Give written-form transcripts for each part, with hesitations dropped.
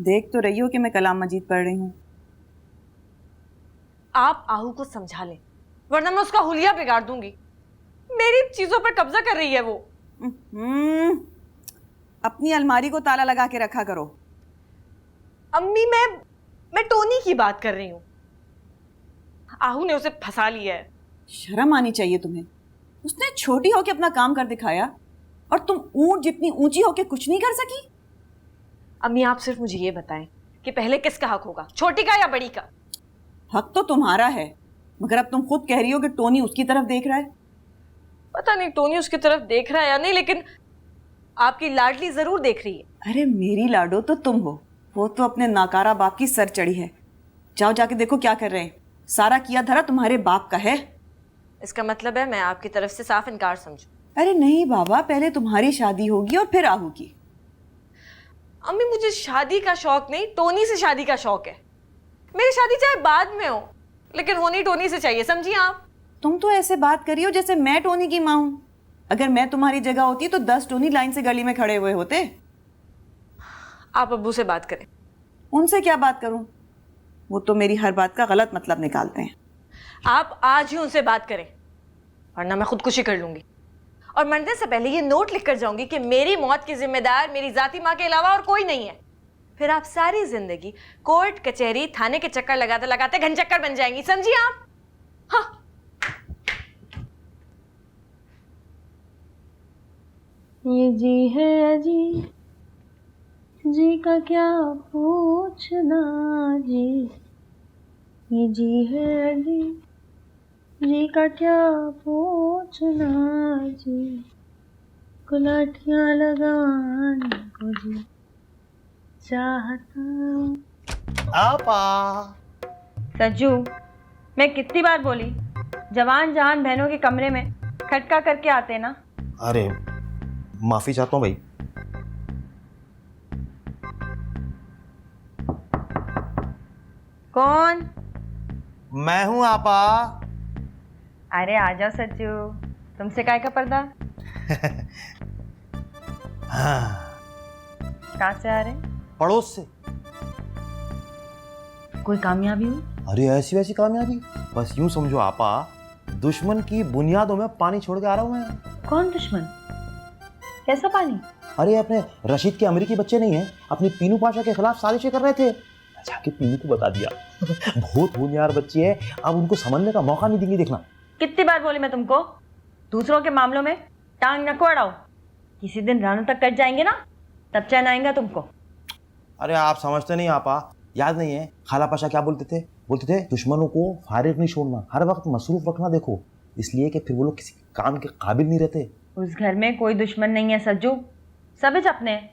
देख तो रही हो कि मैं कलाम मजीद पढ़ रही हूँ। आप आहू को समझा लें, वरना मैं उसका हुलिया बिगाड़ दूंगी। मेरी चीजों पर कब्जा कर रही है वो। अपनी अलमारी को ताला लगा के रखा करो। अम्मी, मैं टोनी की बात कर रही हूँ। आहू ने उसे फंसा लिया है। शर्म आनी चाहिए तुम्हें। उसने छोटी होके अपना काम कर दिखाया और तुम ऊंट जितनी ऊंची होके कुछ नहीं कर सकी। अम्मी, आप सिर्फ मुझे ये बताएं कि पहले किसका हक होगा, छोटी का या बड़ी का? हक तो तुम्हारा है, मगर अब तुम खुद कह रही हो कि टोनी उसकी तरफ देख रहा है। पता नहीं टोनी उसकी तरफ देख रहा है या नहीं, लेकिन आपकी लाडली जरूर देख रही है। अरे मेरी लाडो तो तुम हो, वो तो अपने नाकारा बाप की सर चढ़ी है। जाओ जाके देखो क्या कर रहे हैं। सारा किया धरा तुम्हारे बाप का है। इसका मतलब है मैं आपकी तरफ से साफ इनकार समझूं? अरे नहीं बाबा, पहले तुम्हारी शादी होगी और फिर आहू की। अम्मी, मुझे शादी का शौक नहीं, टोनी से शादी का शौक है। मेरी शादी चाहे बाद में हो, लेकिन होनी टोनी से चाहिए, समझिए आप? तुम तो ऐसे बात करी हो जैसे मैं टोनी की माँ हूं। अगर मैं तुम्हारी जगह होती तो 10 टोनी लाइन से गली में खड़े हुए होते। आप अब्बू से बात करें। उनसे क्या बात करूं? वो तो मेरी हर बात का गलत मतलब निकालते हैं। आप आज ही उनसे बात करें, वरना मैं खुदकुशी कर लूंगी। और मरने से पहले ये नोट लिख कर जाऊंगी कि मेरी मौत की जिम्मेदार मेरी जाती माँ के अलावा और कोई नहीं है। फिर आप सारी जिंदगी कोर्ट कचहरी थाने के चक्कर लगाते लगाते घनचक्कर बन जाएंगी, समझिए आप? हाँ। ये जी है जी, जी का क्या पूछना जी। ये जी है जी का क्या पूछना जी। गुलाटियाँ लगाने को जी चाहता। आपा। सज्जू, मैं कितनी बार बोली जवान जहान बहनों के कमरे में खटका करके आते ना। अरे माफी चाहता हूँ भाई। कौन? मैं हूँ आपा। अरे आ जाओ सज्जू, तुमसे काय का पर्दा? हाँ, कहाँ से आ रहे? पड़ोस से। कोई कामयाबी हुई? अरे ऐसी वैसी कामयाबी, बस यूं समझो आपा, दुश्मन की बुनियादों में पानी छोड़ के आ रहा हूँ मैं। कौन दुश्मन? कैसा पानी? अरे अपने रशीद के अमेरिकी बच्चे नहीं है, अपने पीनू पाशा के खिलाफ साजिशें कर रहे थे। जाके पीनू को बता दिया। बहुत होनहार बच्चे हैं, अब उनको समझने का मौका नहीं देंगे, देखना। कितनी बार बोली मैं तुमको, दूसरों के मामलों में टांग न अड़ाओ। किसी दिन रानों तक कट जाएंगे ना, तब चैन आएगा तुमको। अरे आप समझते नहीं आपा, याद नहीं है खाला पाशा क्या बोलते थे? बोलते थे दुश्मनों को फारिग नहीं छोड़ना, हर वक्त मसरूफ रखना। देखो, इसलिए कि फिर वो लोग किसी काम के काबिल नहीं रहते। उस घर में कोई दुश्मन नहीं है सज्जू, सब अपने हैं।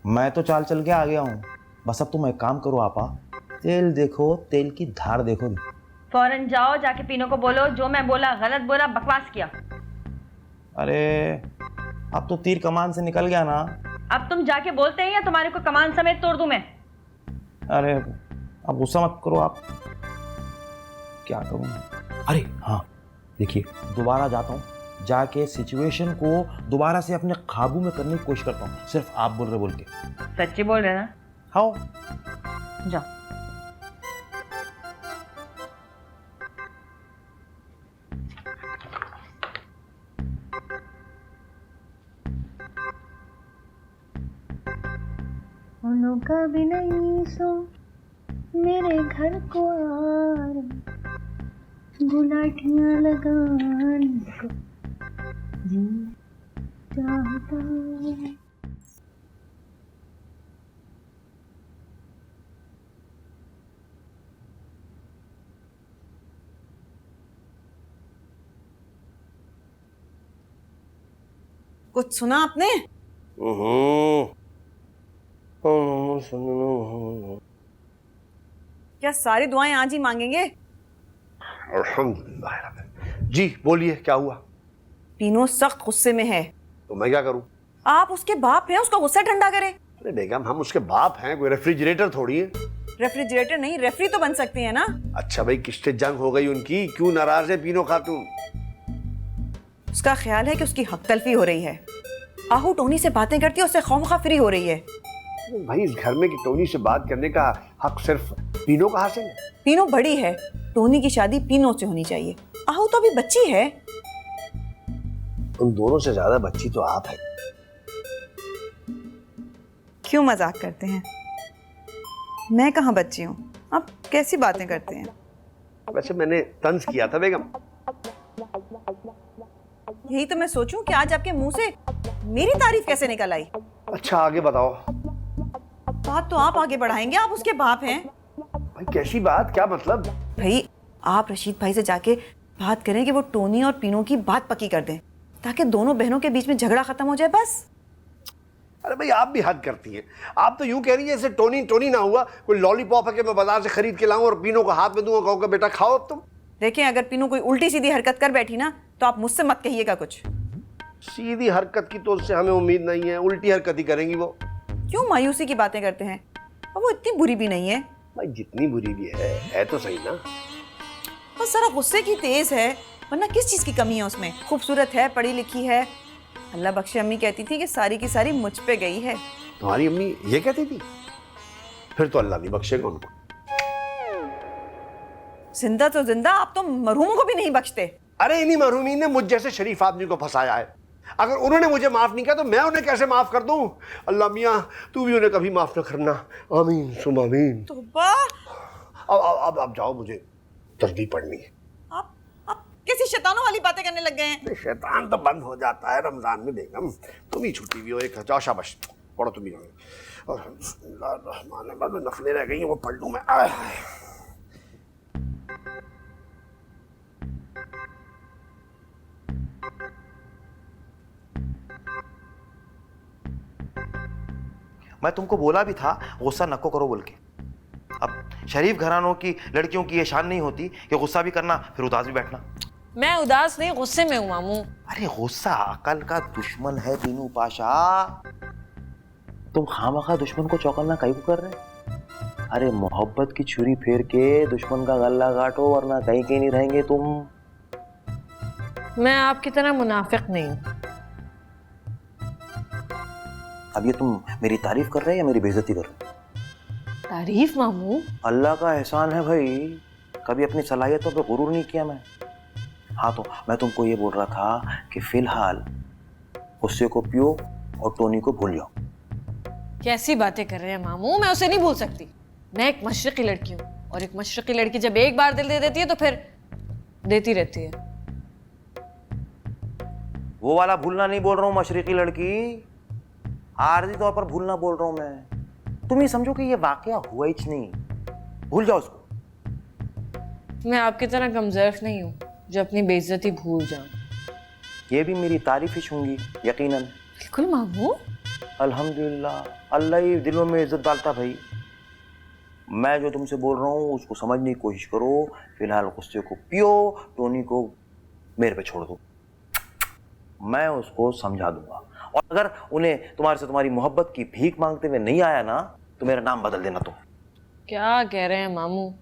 मैं तो चाल चल के आ गया हूँ, बस अब तुम एक काम करो आपा, तेल देखो, तेल की धार देखो। फौरन जाओ, जाके पीनो को बोलो जो मैं बोला गलत बोला, बकवास किया। अरे अब तो तीर कमान से निकल गया ना। अब तुम जाके बोलते हैं या तुम्हारे को कमान समेत तोड़ दूं मैं? अरे अब गुस्सा मत करो आप, क्या करूँ। अरे हाँ देखिए, दोबारा जाता हूँ, जाके सिचुएशन को दोबारा से अपने काबू में करने की कोशिश करता हूँ, सिर्फ आप बोल रहे बोल के। सच्ची बोल रहे ना? हाँ जाओ। उन्हों का भी नहीं सो मेरे घर को आ रहा, गुलाटियाँ लगाने को जी चाहता। कुछ सुना आपने? क्या सारी दुआएं आज ही मांगेंगे? अल्हम्दुलिल्लाह। जी बोलिए, क्या हुआ? पीनू सख्त गुस्से में है। तो मैं क्या करूं? आप उसके बाप हैं, उसका गुस्सा ठंडा करें। अरे बेगम, हम उसके बाप हैं, कोई रेफ्रिजरेटर थोड़ी है। रेफ्रिजरेटर नहीं, रेफरी तो बन सकती है ना। अच्छा भाई, किससे जंग हो गई उनकी? क्यों नाराज है पीनो खातून? उसका ख्याल है कि उसकी हक तलफी हो रही है। आहू टोनी से बातें करती है, उससे खौमखा फ्री हो रही है। भाई इस घर में कि टोनी से बात करने का हक सिर्फ पीनो का हासिल है। पीनो बड़ी है, टोनी की शादी पीनो से होनी चाहिए। आहू तो अभी बच्ची है। उन दोनों से ज्यादा बच्ची तो आप है। क्यों मजाक करते हैं? मैं कहाँ बच्ची हूँ? आप कैसी बातें करते हैं? वैसे मैंने तंज किया था बेगम। यही तो मैं सोचूं कि आज आपके मुंह से मेरी तारीफ कैसे निकल आई। अच्छा आगे बताओ। बात तो आप आगे बढ़ाएंगे, आप उसके बाप हैं। भाई कैसी बात, क्या मतलब? भाई आप रशीद भाई से जाके बात करें कि वो टोनी और पीनो की बात पक्की कर दें, ताकि दोनों बहनों के बीच में झगड़ा खत्म हो जाए बस। अरे भाई आप भी हद करती हैं। आप तो यूं कह रही है जैसे टोनी टोनी ना हुआ कोई लॉलीपॉप है कि मैं बाजार से खरीद के लाऊं और पीनो को हाथ में दूंगा, कहूंगा बेटा खाओ अब तुम। देखें, अगर पीनू कोई उल्टी सीधी हरकत कर बैठी ना तो आप मुझसे मत कहिएगा कुछ। सीधी हरकत की तो उससे हमें उम्मीद नहीं है, उल्टी हरकत ही करेंगी वो। क्यों मायूसी की बातें करते हैं? और वो इतनी बुरी भी नहीं है। भाई जितनी बुरी भी है तो सही ना। बस जरा गुस्से की तेज है, वरना किस चीज की कमी है उसमें? खूबसूरत है, पढ़ी लिखी है। अल्लाह बख्शे अम्मी कहती थी कि सारी की सारी मुझ पे गई है। तुम्हारी अम्मी ये कहती थी? फिर तो अल्लाह नहीं बख्शेगा उनको। जिंदा तो जिंदा, आप तो मरहूम को भी नहीं बख्शते। अरे इन्हीं मरहूमीन ने मुझ जैसे शरीफ आदमी को फंसाया है। अगर उन्होंने मुझे माफ नहीं किया तो मैं उन्हें कैसे माफ कर दूं? अल्लाह मियां तू भी उन्हें कभी माफ न करना। आमीन सुम आमीन। तौबा। अब जाओ, मुझे तस्बीह पढ़नी है। आप कैसी शैतानों वाली बातें करने लग गए हैं? शैतान तो बंद हो जाता है रमजान में बेगम। तुम ही छुट्टी भी हो एक। जाओ शाबाश पढ़ो तुम ही। और नफलें रह गई हैं वो पढ़ लूं मैं। मैं तुमको बोला भी था गुस्सा नको करो बोल के। अब शरीफ घरानों की लड़कियों की ये शान नहीं होती कि गुस्सा भी करना फिर उदास भी बैठना। मैं उदास नहीं, गुस्से में हूँ मामू। अरे गुस्सा अकल का दुश्मन है पीनू पाशा। तुम खामखा दुश्मन को चौकन्ना कहीं को कर रहे? अरे मोहब्बत की छुरी फेर के दुश्मन का गला काटो, वरना कहीं के नहीं रहेंगे तुम। मैं आपकी तरह मुनाफिक नहीं हूँ। अब ये तुम मेरी तारीफ कर रहे हैं या मेरी बेइज्जती कर रहे हैं? तारीफ मामू? अल्लाह का एहसान है भाई, कभी अपनी सलाहियतों पे गुरूर नहीं किया मैं। हाँ तो मैं तुमको ये बोल रहा था कि फिलहाल गुस्से को पियो और टोनी को भूल जाओ। कैसी बातें कर रहे हैं मामू? मैं उसे नहीं भूल सकती। मैं एक मशरकी लड़की हूँ और एक मशरकी लड़की जब एक बार दिल दे देती है तो फिर देती रहती है। वो वाला भूलना नहीं बोल रहा हूँ मशरकी लड़की, आर्जी तौर पर भूलना बोल रहा हूं मैं। तुम ये समझो कि ये वाकया हुआ ही नहीं, भूल जाओ उसको। मैं आपकी तरह कमजोर नहीं हूँ जो अपनी बेइज्जती भूल जाऊं। ये भी मेरी तारीफ ही होंगी यकीनन। बिल्कुल मामू। अल्हम्दुलिल्लाह, अल्लाह ही दिलों में इज्जत डालता भाई। मैं जो तुमसे बोल रहा हूँ उसको समझने की कोशिश करो। फिलहाल गुस्से को पियो, टोनी को मेरे पे छोड़ दो, मैं उसको समझा दूंगा। और अगर उन्हें तुम्हारे से तुम्हारी मोहब्बत की भीख मांगते हुए नहीं आया ना तो मेरा नाम बदल देना तुम। क्या कह रहे हैं मामू?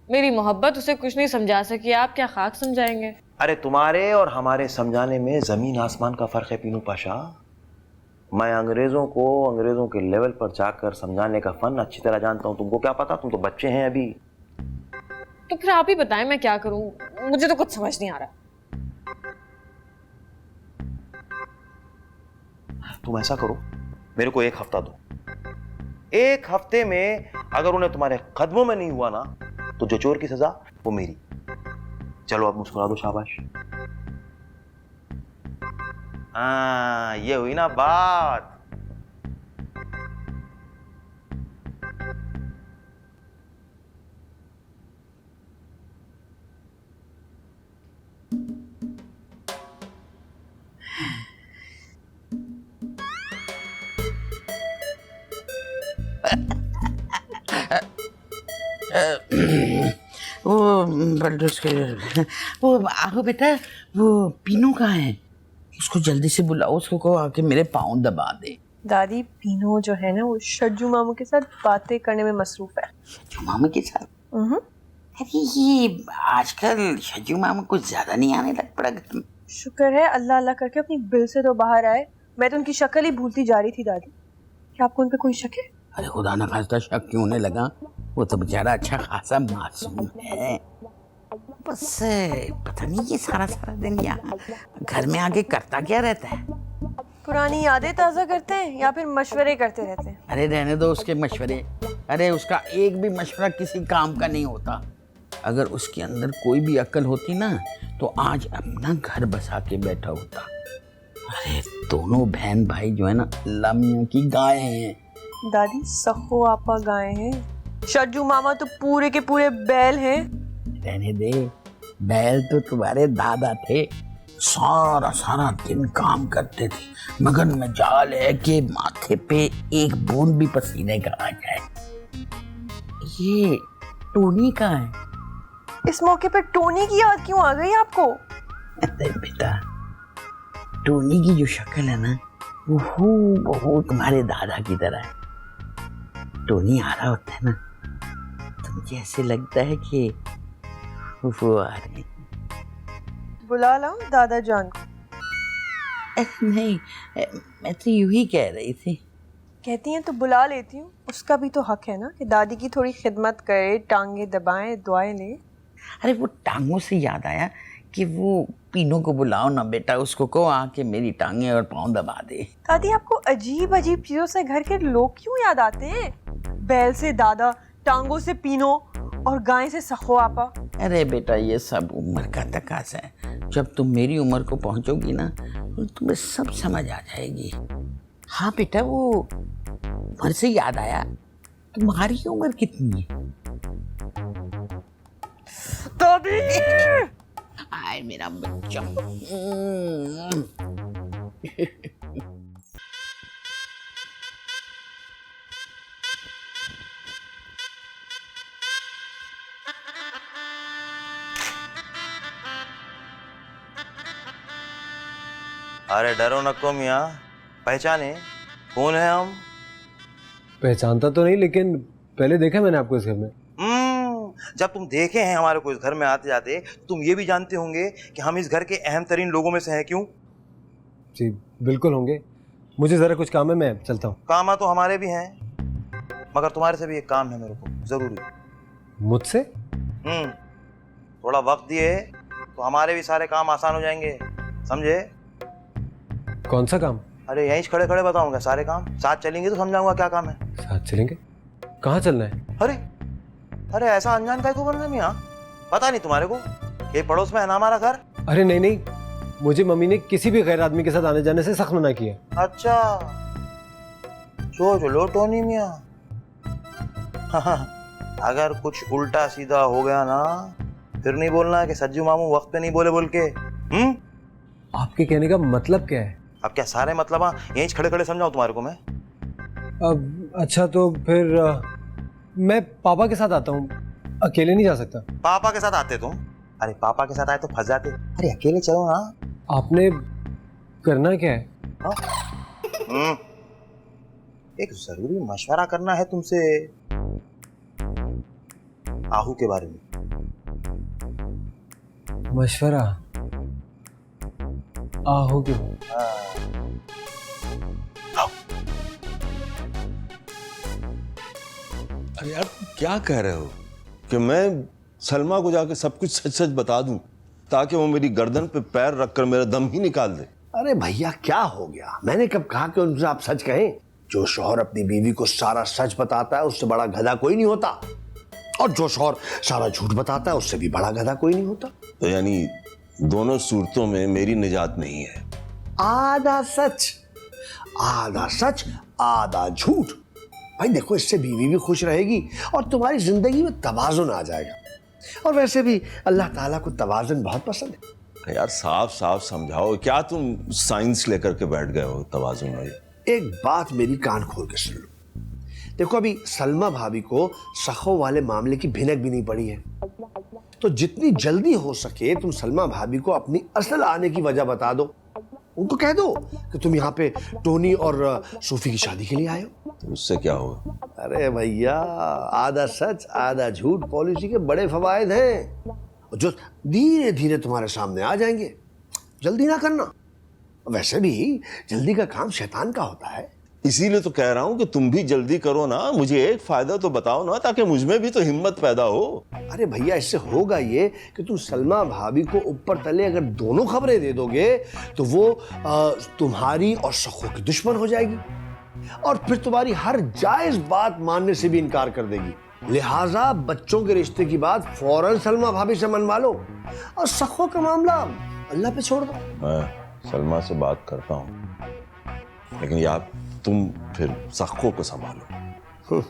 मेरी मोहब्बत उसे कुछ नहीं समझा सकी, आप क्या खाक समझाएंगे? अरे तुम्हारे और हमारे समझाने में जमीन आसमान का फर्क है पीनू पाशा। मैं अंग्रेजों को अंग्रेजों के लेवल पर जाकर समझाने का फन अच्छी तरह जानता हूँ। तुमको क्या पता, तुम तो बच्चे हैं अभी। तो फिर आप ही बताएं मैं क्या करूं, मुझे तो कुछ समझ नहीं आ रहा। तुम ऐसा करो, मेरे को 1 हफ्ता दो। 1 हफ्ते में अगर उन्हें तुम्हारे कदमों में नहीं हुआ ना तो जो चोर की सजा वो मेरी। चलो अब मुस्कुरा दो, शाबाश। हाँ ये हुई ना बात। वो बल्डोस के वो आहो बेटा, वो पीनू कहाँ है? उसको जल्दी से बुलाओ, उसको कहो आके मेरे पाँव दबा दे। दादी पीनो जो है ना वो शज्जू मामू के साथ बातें करने में मसरूफ है। शज्जू मामू के साथ? अरे ये आजकल शज्जू मामू कुछ ज्यादा नहीं आने लग पड़ा घर में। शुक्र है अल्लाह अल्लाह करके अपनी बिल से तो बाहर आए। मैं तो उनकी शक्ल ही भूलती जा रही थी दादी। क्या आपको उन पे कोई शक है? अरे खुदा ना खास्ता शक क्यों होने लगा, वो तो बेचारा अच्छा खासा मासूम है। बस पता नहीं ये सारा सारा दिन यहाँ घर में आके करता क्या रहता है। पुरानी यादें ताज़ा करते हैं या फिर मशवरे करते रहते हैं? अरे रहने दो उसके मशवरे, अरे उसका एक भी मशवरा किसी काम का नहीं होता। अगर उसके अंदर कोई भी अक्ल होती ना तो आज अपना घर बसा के बैठा होता। अरे दोनों बहन भाई जो है ना अल्लाह मियां की गाय हैं। दादी सखो आपा गाय हैं, शज्जू मामा तो पूरे के पूरे बैल हैं। रहने दे, बैल तो तुम्हारे दादा थे, सारा सारा दिन काम करते थे, मगर मजाल है कि माथे पे एक बूंद भी पसीने का आ जाए। ये टोनी का है। इस मौके पर टोनी की याद क्यों आ गई आपको? अरे बेटा, टोनी की जो शक्ल है ना वो तुम्हारे दादा की तरह है। टोनी आ रहा होता है ना तो मुझे ऐसे लगता है कि वो आ रहे हैं। बुला लाऊं दादा जान को? नहीं, मैं तो यूं ही कह रही थी। कहती हैं तो बुला लेती हूँ, उसका भी तो हक है ना कि दादी की थोड़ी खिदमत करे, टांगे दबाएं, दुआएं ले। अरे वो टांगों से याद आया कि वो पीनू को बुलाओ ना बेटा, उसको कहो आके मेरी टांगे और पाँव दबा दे। दादी आपको अजीब अजीब चीजों से घर के लोग क्यों याद आते हैं? बैल से दादा, टांगों से पीनो और गाय से सखो आपा। अरे बेटा ये सब उम्र का तकाजा है, जब तुम मेरी उम्र को पहुंचोगी ना तो तुम्हें सब समझ आ जाएगी। हाँ बेटा, वो उम्र से याद आया, तुम्हारी उम्र कितनी है? दादी आए मेरा बच्चा। अरे डरो नको मियाँ, पहचाने कौन है हम? पहचानता तो नहीं, लेकिन पहले देखा मैंने आपको इस घर में। जब तुम देखे हैं हमारे को इस घर में आते जाते, तुम ये भी जानते होंगे कि हम इस घर के अहम तरीन लोगों में से हैं। क्यों? जी बिल्कुल होंगे। मुझे जरा कुछ काम है, मैं चलता हूँ। काम तो हमारे भी हैं, मगर तुम्हारे से भी एक काम है मेरे को जरूरी। मुझसे? थोड़ा वक्त दिए तो हमारे भी सारे काम आसान हो जाएंगे, समझे? कौन सा काम? अरे यहीं खड़े खड़े बताऊंगा सारे काम, साथ चलेंगे तो समझाऊंगा क्या काम है। साथ चलेंगे? कहाँ चलना है? अरे ऐसा अनजान का क्यों बन रहे मियाँ? पता नहीं तुम्हारे को ये पड़ोस में है ना हमारा घर? अरे नहीं नहीं, मुझे मम्मी ने किसी भी गैर आदमी के साथ आने जाने से सख्त मना किया। अच्छा, सोच लो टोनी मियाँ। अगर कुछ उल्टा सीधा हो गया ना फिर नहीं बोलना है कि सज्जू मामू वक्त पे नहीं बोले बोल के। आपके कहने का मतलब क्या है? अब क्या सारे मतलब यहीं खड़े खड़े समझाऊं तुम्हारे को मैं? अब अच्छा तो फिर मैं पापा के साथ आता हूँ, अकेले नहीं जा सकता। पापा के साथ आते तुम? अरे पापा के साथ आए तो फंस जाते। अरे अकेले चलो ना। आपने करना क्या है? एक जरूरी मशवरा करना है तुमसे, आहू के बारे में। मशवरा? आहू के? अरे यार क्या कह रहे हो कि मैं सलमा को जाके सब कुछ सच सच बता दूं ताकि वो मेरी गर्दन पे पैर रखकर मेरा दम ही निकाल दे? अरे भैया क्या हो गया? मैंने कब कहा कि उनसे आप सच कहें? जो शौहर अपनी बीवी को सारा सच बताता है उससे बड़ा गधा कोई नहीं होता, और जो शौहर सारा झूठ बताता है उससे भी बड़ा गधा कोई नहीं होता। तो यानी दोनों सूरतों में मेरी निजात नहीं है? आधा सच आधा झूठ। भाई देखो, इससे बीवी भी खुश रहेगी और तुम्हारी जिंदगी में तवाज़ुन आ जाएगा। और वैसे भी अल्लाह ताला को तवाज़ुन बहुत पसंद है। यार साफ साफ समझाओ, क्या तुम साइंस लेकर के बैठ गए हो तवाज़ुन में? एक बात मेरी कान खोल के सुन लो। देखो, अभी सलमा भाभी को सखो वाले मामले की भिनक भी नहीं पड़ी है, तो जितनी जल्दी हो सके तुम सलमा भाभी को अपनी असल आने की वजह बता दो। उनको कह दो कि तुम यहाँ पे टोनी और सूफी की शादी के लिए आए हो। तो उससे क्या होगा? अरे भैया, आधा सच आधा झूठ पॉलिसी के बड़े फवायद हैं जो धीरे धीरे तुम्हारे सामने आ जाएंगे। जल्दी ना करना। वैसे भी जल्दी का काम शैतान का होता है। इसीलिए तो कह रहा हूं कि तुम भी जल्दी करो ना, मुझे एक फायदा तो बताओ ना, ताकि मुझमें भी तो हिम्मत पैदा हो। अरे भैया, इससे होगा ये कि तुम सलमा भाभी को ऊपर तले अगर दोनों खबरें दे दोगे तो वो तुम्हारी और सखो की दुश्मन हो जाएगी और फिर तुम्हारी हर जायज बात मानने से भी इनकार कर देगी। लिहाजा बच्चों के रिश्ते की बात फौरन सलमा भाभी से मनवा लो और सखो का मामला अल्लाह पे छोड़ दो। मैं सलमा से बात करता हूँ, लेकिन यार तुम फिर सखो को संभालो।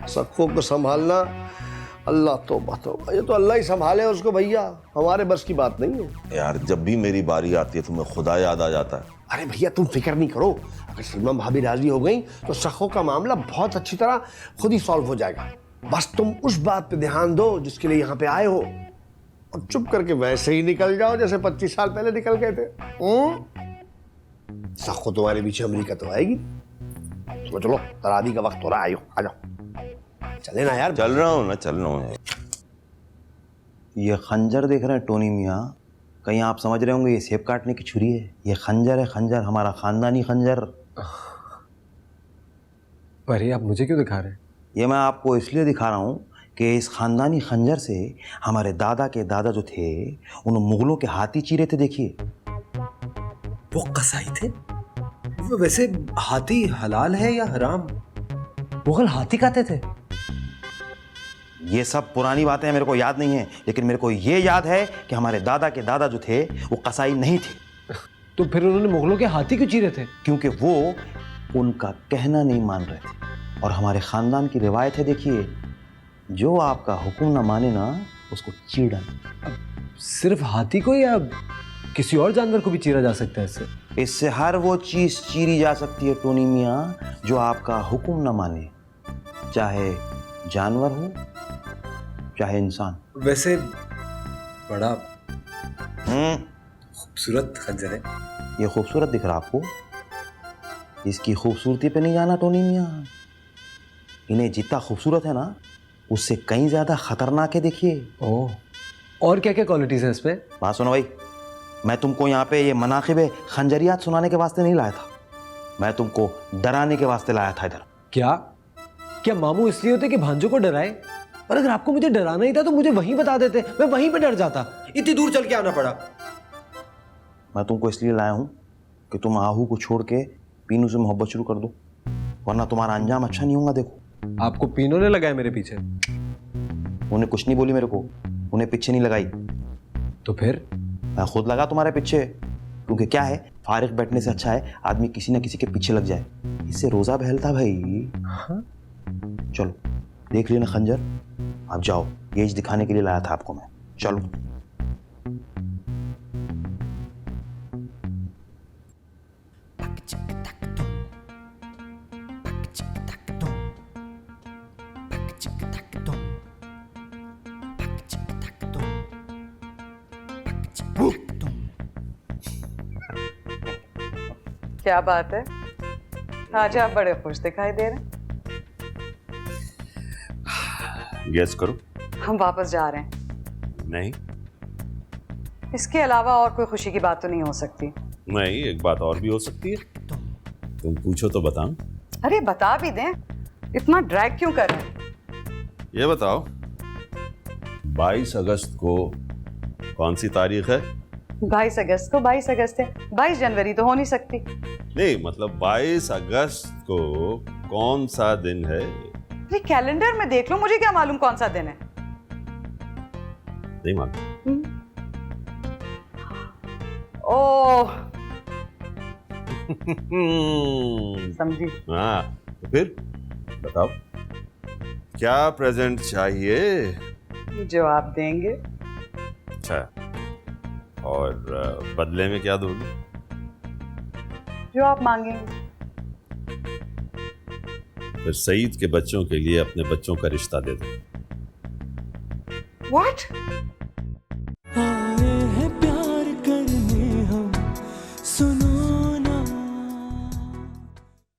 सखो को संभालना, अल्लाह तौबा तौबा, ये तो अल्लाह ही संभाले उसको भैया, हमारे बस की बात नहीं है। यार जब भी मेरी बारी आती है तुम्हें खुदा याद आ जाता है। अरे भैया तुम फिक्र नहीं करो, अगर सलमा भाभी राजी हो गई तो सखो का मामला बहुत अच्छी तरह खुद ही सॉल्व हो जाएगा। बस तुम उस बात पे ध्यान दो जिसके लिए यहाँ पे आए हो और चुप करके वैसे ही निकल जाओ जैसे 25 साल पहले निकल गए थे। सखो तुम्हारे पीछे अमेरिका तो आएगी। चलो तरावी का वक्त हो रहा है, आ जाओ। चले ना यार। चल रहा हूँ। ये खंजर देख रहे हैं टोनी मियाँ, कहीं आप समझ रहे होंगे ये सेब काटने की छुरी है? ये खंजर है, खंजर, हमारा खानदानी खंजर। पर ये आप मुझे क्यों दिखा रहे हैं? ये मैं आपको इसलिए दिखा रहा हूँ कि इस खानदानी खंजर से हमारे दादा के दादा जो थे उन मुगलों के हाथी चीरे थे। देखिए, वो कसाई थे। वैसे हाथी हलाल है या हराम? मुगल हाथी खाते थे? ये सब पुरानी बातें हैं, मेरे को याद नहीं है, लेकिन मेरे को ये याद है कि हमारे दादा के दादा जो थे वो कसाई नहीं थे। तो फिर उन्होंने मुगलों के हाथी क्यों चीरे थे? क्योंकि वो उनका कहना नहीं मान रहे थे। और हमारे खानदान की रिवायत है, देखिए, जो आपका हुक्म ना माने ना उसको चीर डालो। सिर्फ हाथी को या किसी और जानवर को भी चीरा जा सकता है इससे? इससे हर वो चीज चीरी जा सकती है टोनी मियाँ जो आपका हुक्म ना माने, चाहे जानवर हो चाहे इंसान। वैसे बड़ा खूबसूरत खंजर है। ये खूबसूरत दिख रहा आपको? इसकी खूबसूरती पे नहीं जाना टोनी मियाँ, इन्हें जितना खूबसूरत है ना उससे कहीं ज्यादा खतरनाक है। देखिए। ओह, और क्या क्या क्वालिटीज है इस पे? बात सुनो भाई, मैं तुमको यहाँ पे ये मनाकिब खंजरियात सुनाने के वास्ते नहीं लाया था, मैं तुमको डराने के वास्ते लाया था इधर। क्या मामू इसलिए होते कि भांजों को डराए? और अगर आपको मुझे डराना ही था तो मुझे वहीं बता देते, मैं वहीं पे डर जाता। इतनी दूर चल के आना पड़ा। मैं तुमको इसलिए लाया हूँ कि तुम आहू को छोड़ के पीनू से मोहब्बत शुरू कर दो, वरना तुम्हारा अंजाम अच्छा नहीं होगा। देखो, आपको पीनू ने लगाया मेरे पीछे? उन्हें कुछ नहीं बोली मेरे को, उन्हें पीछे नहीं लगाई। तो फिर? मैं खुद लगा तुम्हारे पीछे, क्योंकि क्या है, फारिग बैठने से अच्छा है आदमी किसी ना किसी के पीछे लग जाए, इससे रोजा बहलता भाई। हाँ? चलो देख लेना खंजर, आप जाओ, ये दिखाने के लिए लाया था आपको मैं। चलो। क्या बात है, आज आप बड़े खुश दिखाई दे रहे हैं। गेस करो। हम वापस जा रहे हैं। नहीं। इसके अलावा और कोई खुशी की बात तो नहीं हो सकती। नहीं, एक बात और भी हो सकती है। तुम पूछो तो बताऊं। अरे बता भी दें, इतना ड्रैग क्यों कर रहे हैं? ये बताओ, 22 अगस्त को कौन सी तारीख है? 22 अगस्त को 22 अगस्त है, 22 जनवरी तो हो नहीं सकती। नहीं, मतलब 22 अगस्त को कौन सा दिन है? अरे कैलेंडर में देख लो, मुझे क्या मालूम कौन सा दिन है। नहीं मालूम। ओह समझी। हाँ, तो फिर बताओ क्या प्रेजेंट चाहिए? जो आप देंगे। अच्छा, और बदले में क्या दोगे? जो आप मांगेंगे। फिर सईद के बच्चों के लिए अपने बच्चों का रिश्ता दे दो। What?